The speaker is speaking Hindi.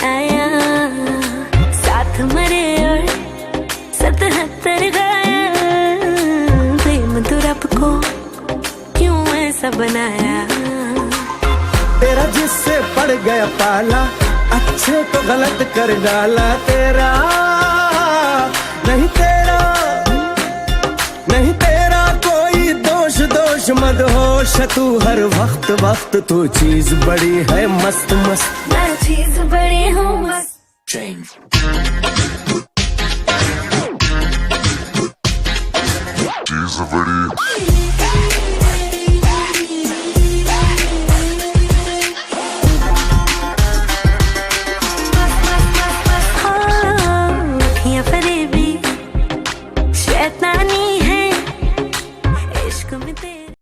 आया, साथ मरे और 77 घायल। प्रेम तो रब को क्यों ऐसा बनाया। तेरा जिससे पड़ गया पाला, अच्छे को गलत कर डाला। तेरा नहीं, तेरा नहीं, तेरा कोई दोष दोष मत होश तू। हर वक्त वक्त तू चीज बड़ी है मस्त मस्त। मैं चीज बड़ी हूँ मस्त। चीज बड़ी